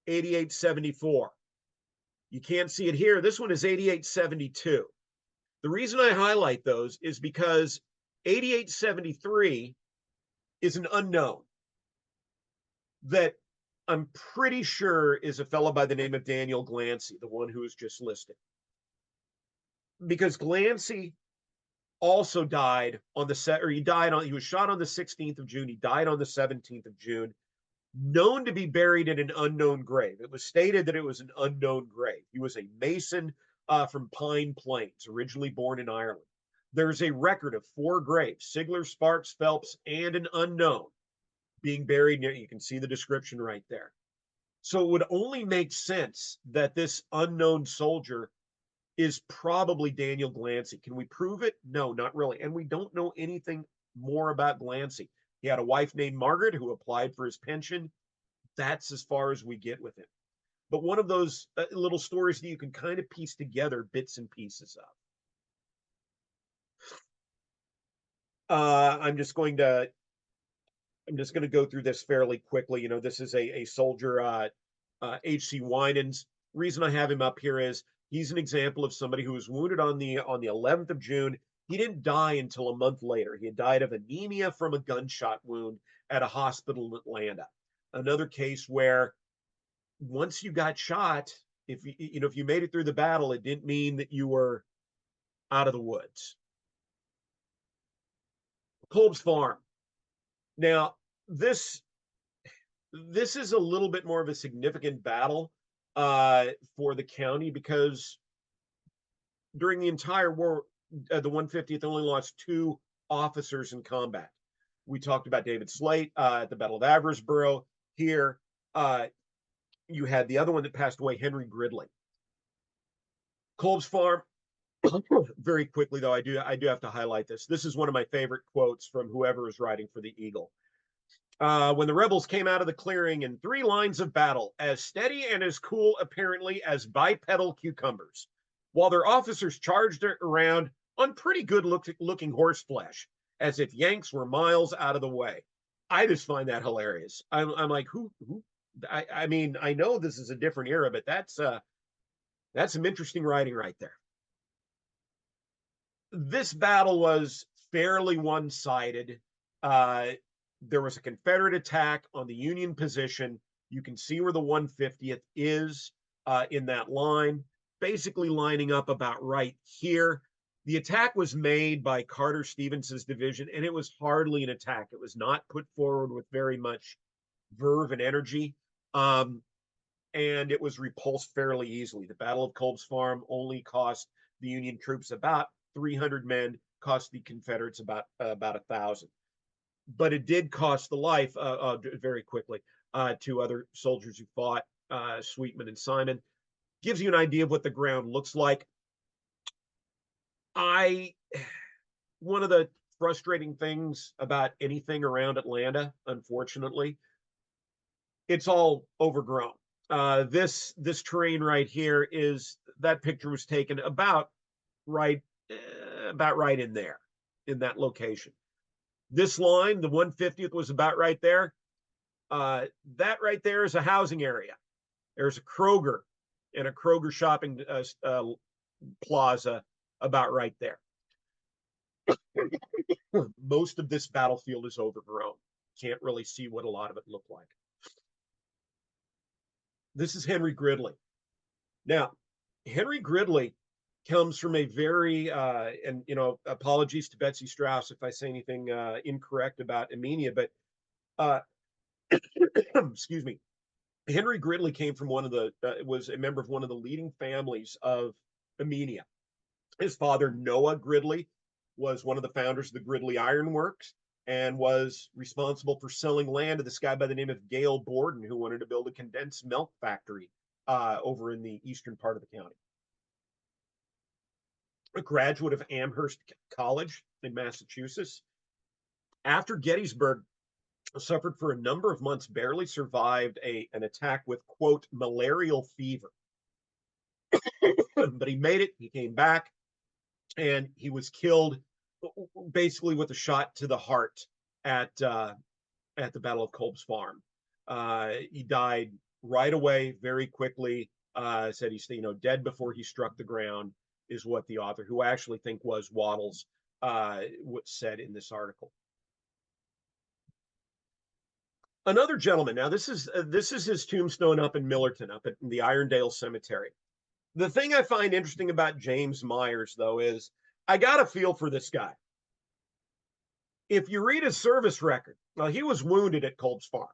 8874. You can't see it here. This one is 8872. The reason I highlight those is because 8873 is an unknown that I'm pretty sure is a fellow by the name of Daniel Glancy, the one who was just listed. Because Glancy also died on he was shot on the 16th of June. He died on the 17th of June, known to be buried in an unknown grave. It was stated that it was an unknown grave. He was a Mason from Pine Plains, originally born in Ireland. There's a record of 4 graves: Sigler, Sparks, Phelps, and an unknown being buried near. You can see the description right there. So it would only make sense that this unknown soldier is probably Daniel Glancy. Can we prove it? No, not really. And we don't know anything more about Glancy. He had a wife named Margaret who applied for his pension. That's as far as we get with him. But one of those little stories that you can kind of piece together bits and pieces of. I'm just going to go through this fairly quickly. This is a soldier, H.C. Winans. Reason I have him up here is he's an example of somebody who was wounded on the 11th of June. He didn't die until a month later. He had died of anemia from a gunshot wound at a hospital in Atlanta. Another case where once you got shot, if you made it through the battle, it didn't mean that you were out of the woods. Kolb's Farm. Now, this is a little bit more of a significant battle for the county, because during the entire war, the 150th only lost 2 officers in combat. We talked about David Slate at the Battle of Aversborough. Here, you had the other one that passed away, Henry Gridley. Kolb's Farm. Very quickly, though, I do have to highlight this. This is one of my favorite quotes from whoever is writing for the Eagle. When the rebels came out of the clearing in 3 lines of battle, as steady and as cool, apparently, as bipedal cucumbers, while their officers charged around on pretty good looking horse flesh, as if Yanks were miles out of the way. I just find that hilarious. I'm like, who? I mean, I know this is a different era, but that's some interesting writing right there. This battle was fairly one-sided. There was a Confederate attack on the Union position. You can see where the 150th is in that line, basically lining up about right here. The attack was made by Carter Stevenson's division, and it was hardly an attack. It was not put forward with very much verve and energy, and it was repulsed fairly easily. The Battle of Kolb's Farm only cost the Union troops about 300 men, cost the Confederates about 1,000. But it did cost the life, very quickly, 2 other soldiers who fought, Sweetman and Simon. Gives you an idea of what the ground looks like. One of the frustrating things about anything around Atlanta, unfortunately. It's all overgrown. This terrain right here is, that picture was taken right about right in there, in that location. This line, the 150th, was about right there. That right there is a housing area. There's a Kroger and a Kroger shopping plaza about right there. Most of this battlefield is overgrown. Can't really see what a lot of it looked like. This is Henry Gridley. Now, Henry Gridley comes from a very, and apologies to Betsy Strauss if I say anything incorrect about Amenia, but excuse me. Henry Gridley came from was a member of one of the leading families of Amenia. His father, Noah Gridley, was one of the founders of the Gridley Iron Works and was responsible for selling land to this guy by the name of Gale Boden, who wanted to build a condensed milk factory over in the eastern part of the county. A graduate of Amherst College in Massachusetts. After Gettysburg, suffered for a number of months, barely survived an attack with, quote, malarial fever. But he made it, he came back, and he was killed basically with a shot to the heart at the Battle of Kolb's Farm. He died right away, very quickly. Said he's dead before he struck the ground, is what the author, who I actually think was Waddles, said in this article. Another gentleman. Now this is his tombstone up in Millerton, up at the Irondale Cemetery. The thing I find interesting about James Myers, though, is I got a feel for this guy. If you read his service record, well, he was wounded at Kolb's Farm.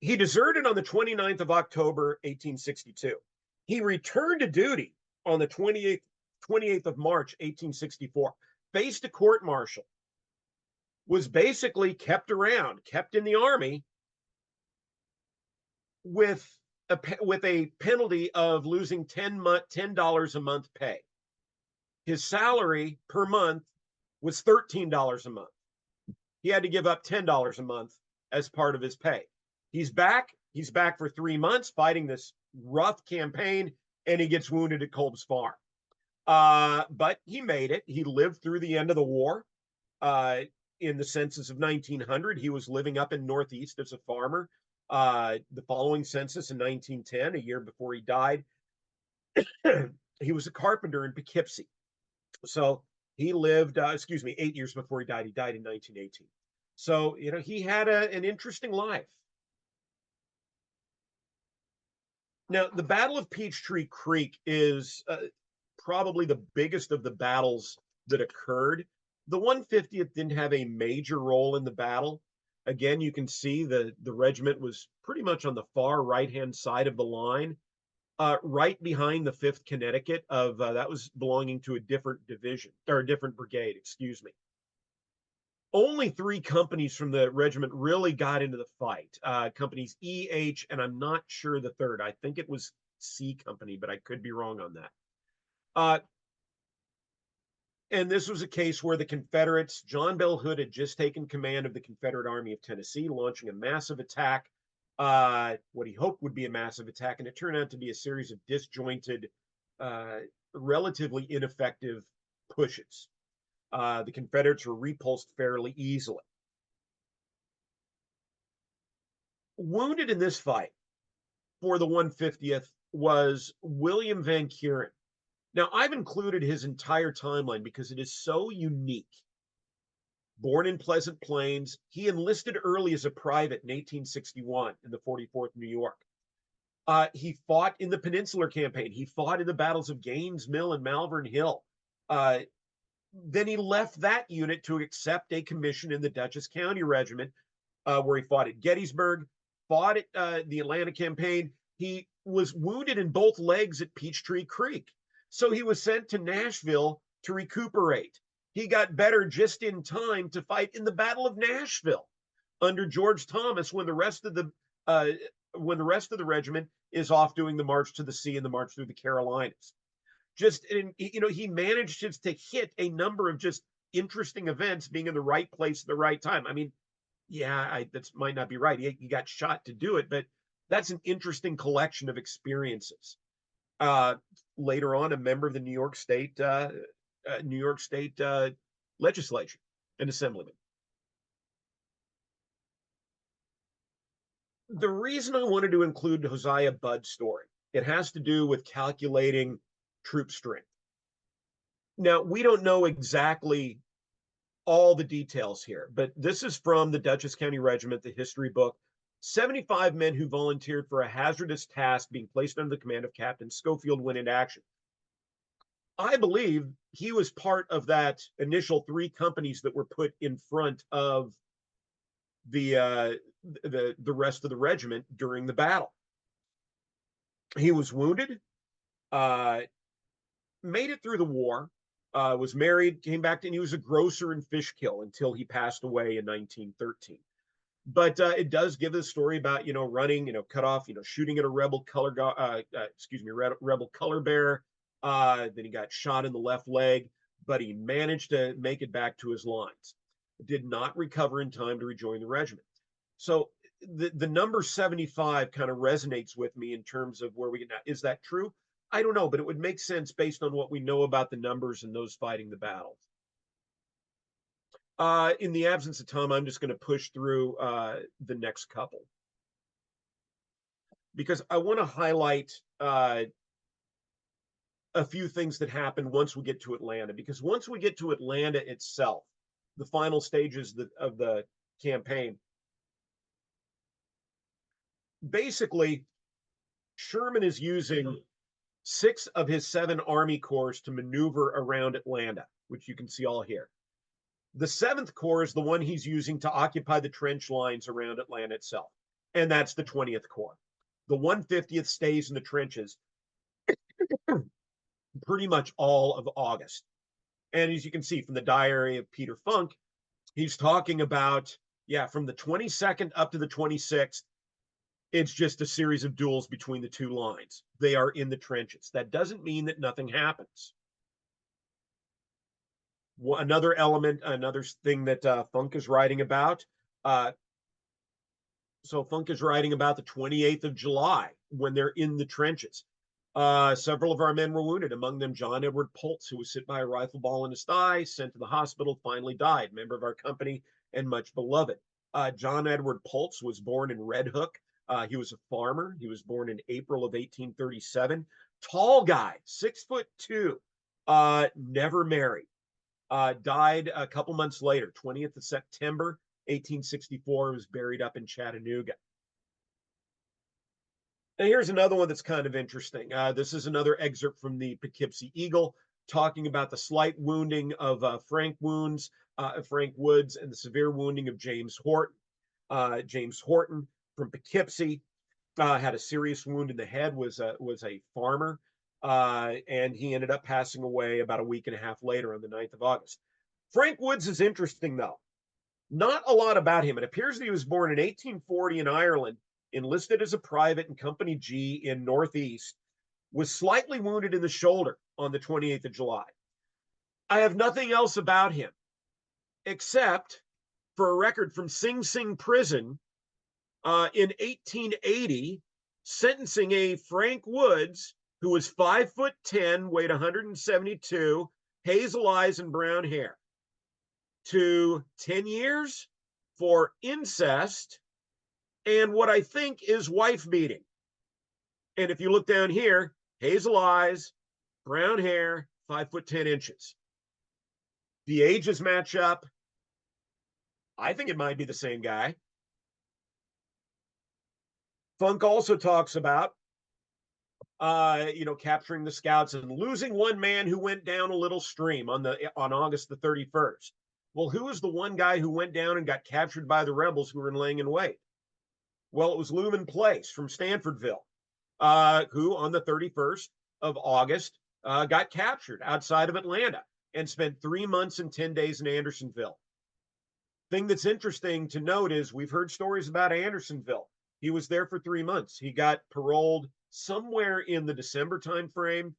He deserted on the 29th of October, 1862. He returned to duty on the 28th of March, 1864, faced a court-martial, was basically kept in the Army with a penalty of losing $10 a month pay. His salary per month was $13 a month. He had to give up $10 a month as part of his pay. He's back for 3 months fighting this rough campaign, and he gets wounded at Kolb's Farm. But he made it. He lived through the end of the war. In the census of 1900, he was living up in Northeast as a farmer. The following census in 1910, a year before he died, he was a carpenter in Poughkeepsie. So he lived, 8 years before he died. He died in 1918. So, he had an interesting life. Now, the Battle of Peachtree Creek is probably the biggest of the battles that occurred. The 150th didn't have a major role in the battle. Again, you can see the regiment was pretty much on the far right-hand side of the line, right behind the 5th Connecticut that was belonging to a different division, or a different brigade, excuse me. Only 3 companies from the regiment really got into the fight. Companies E, H, and I'm not sure the third. I think it was C Company, but I could be wrong on that. And this was a case where the Confederates, John Bell Hood had just taken command of the Confederate Army of Tennessee, launching a massive attack, what he hoped would be a massive attack, and it turned out to be a series of disjointed, relatively ineffective pushes. The Confederates were repulsed fairly easily. Wounded in this fight for the 150th was William Van Kuren. Now, I've included his entire timeline because it is so unique. Born in Pleasant Plains, he enlisted early as a private in 1861 in the 44th New York. He fought in the Peninsular Campaign. He fought in the battles of Gaines Mill and Malvern Hill. Then he left that unit to accept a commission in the Dutchess County Regiment, where he fought at Gettysburg, fought at the Atlanta Campaign. He was wounded in both legs at Peachtree Creek. So he was sent to Nashville to recuperate. He got better just in time to fight in the Battle of Nashville under George Thomas when the rest of the regiment is off doing the March to the Sea and the March through the Carolinas. He managed to hit a number of just interesting events, being in the right place at the right time. I mean, yeah, that might not be right. He got shot to do it, but that's an interesting collection of experiences. Uh, Later on, a member of the New York State legislature, an assemblyman. The reason I wanted to include Hosea Budd's story, it has to do with calculating troop strength. Now, we don't know exactly all the details here, but this is from the Dutchess County Regiment, the history book. 75 men who volunteered for a hazardous task being placed under the command of Captain Schofield went into action. I believe he was part of that initial 3 companies that were put in front of the rest of the regiment during the battle. He was wounded, uh, made it through the war, was married, came back to, and he was a grocer in Fishkill until he passed away in 1913. But it does give a story about, running, cut off, shooting at a rebel rebel color bearer. Then he got shot in the left leg, but he managed to make it back to his lines. Did not recover in time to rejoin the regiment. So the number 75 kind of resonates with me in terms of where we get now. Is that true? I don't know, but it would make sense based on what we know about the numbers and those fighting the battles. In the absence of time, I'm just going to push through the next couple because I want to highlight a few things that happen once we get to Atlanta. Because once we get to Atlanta itself, the final stages of the campaign, basically, Sherman is using 6 of his 7 Army Corps to maneuver around Atlanta, which you can see all here. The 7th Corps is the one he's using to occupy the trench lines around Atlanta itself, and that's the 20th Corps. The 150th stays in the trenches pretty much all of August. And as you can see from the diary of Peter Funk, he's talking about, from the 22nd up to the 26th, it's just a series of duels between the 2 lines. They are in the trenches. That doesn't mean that nothing happens. Another element, another thing that Funk is writing about. So Funk is writing about the 28th of July when they're in the trenches. Several of our men were wounded, among them John Edward Poltz, who was hit by a rifle ball in his thigh, sent to the hospital, finally died, member of our company and much beloved. John Edward Poltz was born in Red Hook. He was a farmer. He was born in April of 1837. Tall guy, 6'2", never married. Died a couple months later, 20th of September, 1864, was buried up in Chattanooga. And here's another one that's kind of interesting. This is another excerpt from the Poughkeepsie Eagle, talking about the slight wounding of Frank Woods, and the severe wounding of James Horton. James Horton from Poughkeepsie had a serious wound in the head, was a farmer, and he ended up passing away about a week and a half later on the 9th of August. Frank Woods is interesting, though. Not a lot about him. It appears that he was born in 1840 in Ireland, enlisted as a private in Company G in Northeast, was slightly wounded in the shoulder on the 28th of July. I have nothing else about him, except for a record from Sing Sing Prison in 1880, sentencing a Frank Woods, who was 5'10", weighed 172, hazel eyes and brown hair, to 10 years for incest and what I think is wife beating. And if you look down here, hazel eyes, brown hair, 5'10". The ages match up. I think it might be the same guy. Funk also talks about, capturing the scouts and losing one man who went down a little stream on August the 31st. Well, who was the one guy who went down and got captured by the rebels who were laying in wait? Well, it was Lumen Place from Stanfordville, who on the 31st of August got captured outside of Atlanta and spent 3 months and 10 days in Andersonville. Thing that's interesting to note is we've heard stories about Andersonville. He was there for 3 months. He got paroled somewhere in the December timeframe.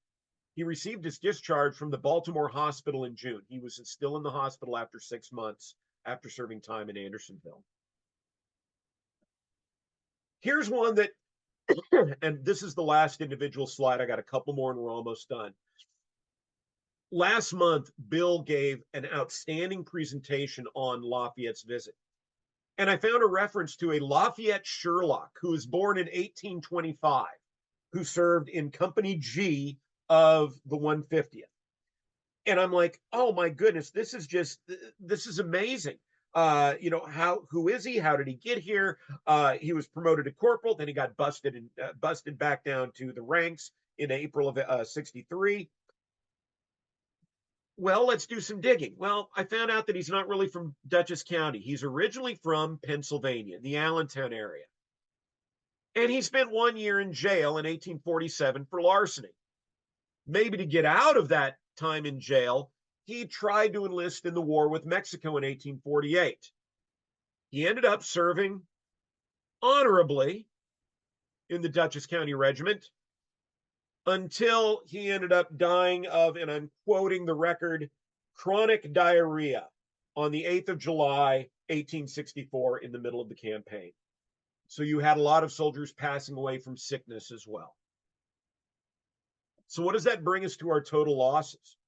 He received his discharge from the Baltimore hospital in June. He was still in the hospital after 6 months after serving time in Andersonville. Here's one that, and this is the last individual slide. I got a couple more and we're almost done. Last month, Bill gave an outstanding presentation on Lafayette's visit. And I found a reference to a Lafayette Sherlock who was born in 1825, who served in Company G of the 150th. And I'm like, oh my goodness, this is amazing. Who is he? How did he get here? He was promoted to corporal, then he got busted back down to the ranks in April of 63. Well, let's do some digging. Well, I found out that he's not really from Dutchess County. He's originally from Pennsylvania, the Allentown area. And he spent 1 year in jail in 1847 for larceny. Maybe to get out of that time in jail, he tried to enlist in the war with Mexico in 1848. He ended up serving honorably in the Dutchess County Regiment until he ended up dying of, and I'm quoting the record, chronic diarrhea on the 8th of July, 1864, in the middle of the campaign. So you had a lot of soldiers passing away from sickness as well. So what does that bring us to our total losses?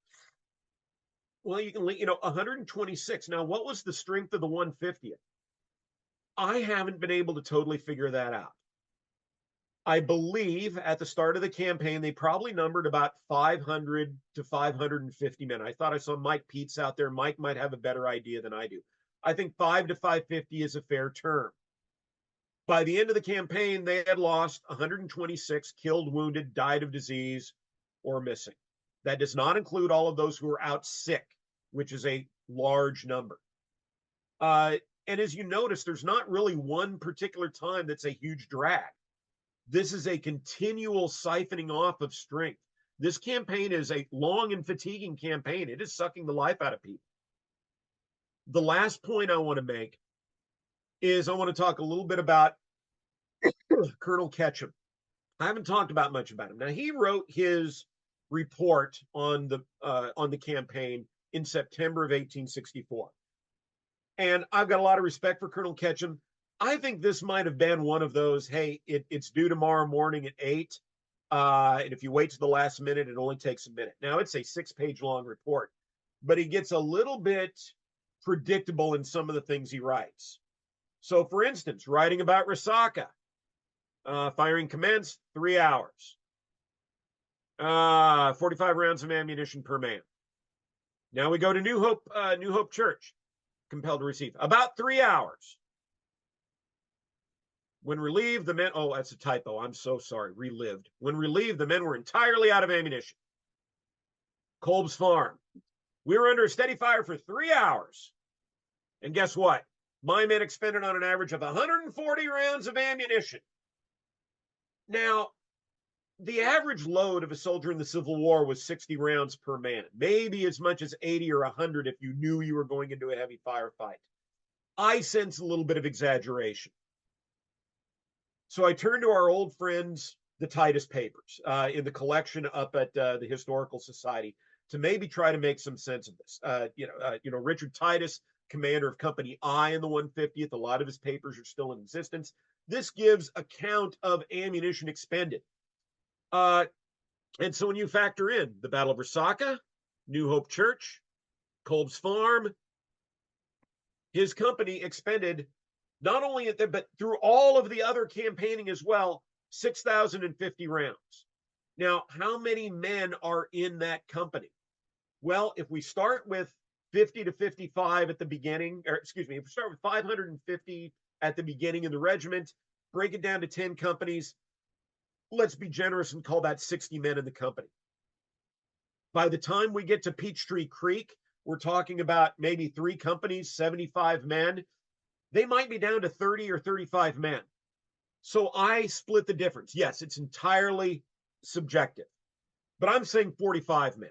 Well, 126. Now, what was the strength of the 150th? I haven't been able to totally figure that out. I believe at the start of the campaign, they probably numbered about 500 to 550 men. I thought I saw Mike Peets out there. Mike might have a better idea than I do. I think 5 to 550 is a fair term. By the end of the campaign, they had lost 126, killed, wounded, died of disease, or missing. That does not include all of those who are out sick, which is a large number. And as you notice, there's not really one particular time that's a huge drag. This is a continual siphoning off of strength. This campaign is a long and fatiguing campaign. It is sucking the life out of people. The last point I want to make is I want to talk a little bit about Colonel Ketchum. I haven't talked about much about him. Now, he wrote his report on the campaign in September of 1864. And I've got a lot of respect for Colonel Ketchum. I think this might have been one of those, hey, it's due tomorrow morning at 8. And if you wait to the last minute, it only takes a minute. Now, it's a 6-page long report, but he gets a little bit predictable in some of the things he writes. So, for instance, writing about Resaca, firing commenced, 3 hours. 45 rounds of ammunition per man. Now we go to New Hope Church, compelled to receive, about 3 hours. When relieved, the men, oh, that's a typo. I'm so sorry. Relived. When relieved, the men were entirely out of ammunition. Kolb's Farm. We were under a steady fire for 3 hours. And guess what? My men expended on an average of 140 rounds of ammunition. Now, the average load of a soldier in the Civil War was 60 rounds per man, maybe as much as 80 or 100 if you knew you were going into a heavy firefight. I sense a little bit of exaggeration. So I turned to our old friends, the Titus Papers, in the collection up at the Historical Society, to maybe try to make some sense of this. Richard Titus, commander of Company I in the 150th, a lot of his papers are still in existence. This gives account of ammunition expended. And so when you factor in the Battle of Resaca, New Hope Church, Kolb's Farm, his company expended not only at but through all of the other campaigning as well, 6,050 rounds. Now, how many men are in that company? Well, if we start with 50 to 55 at the beginning, if we start with 550 at the beginning of the regiment, break it down to 10 companies, let's be generous and call that 60 men in the company. By the time we get to Peachtree Creek, we're talking about maybe 3 companies, 75 men. They might be down to 30 or 35 men. So I split the difference. Yes, it's entirely subjective, but I'm saying 45 men.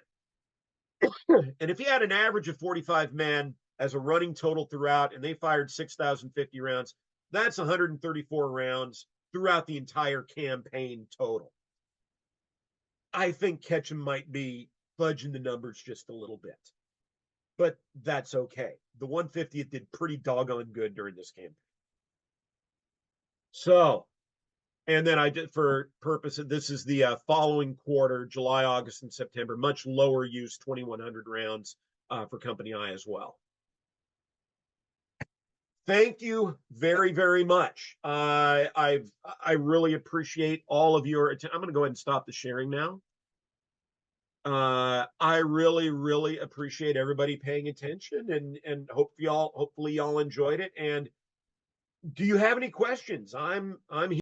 And if you had an average of 45 men as a running total throughout, and they fired 6,050 rounds, that's 134 rounds throughout the entire campaign total. I think Ketchum might be fudging the numbers just a little bit, but that's okay. The 150th did pretty doggone good during this campaign. So, and then I did, for purpose of this, is the following quarter, July, August, and September, much lower use 2100 rounds for Company I as well. Thank you very, very much. I really appreciate all of your attention. I'm going to go ahead and stop the sharing now. I really, really appreciate everybody paying attention, and hopefully y'all enjoyed it. And do you have any questions? I'm here.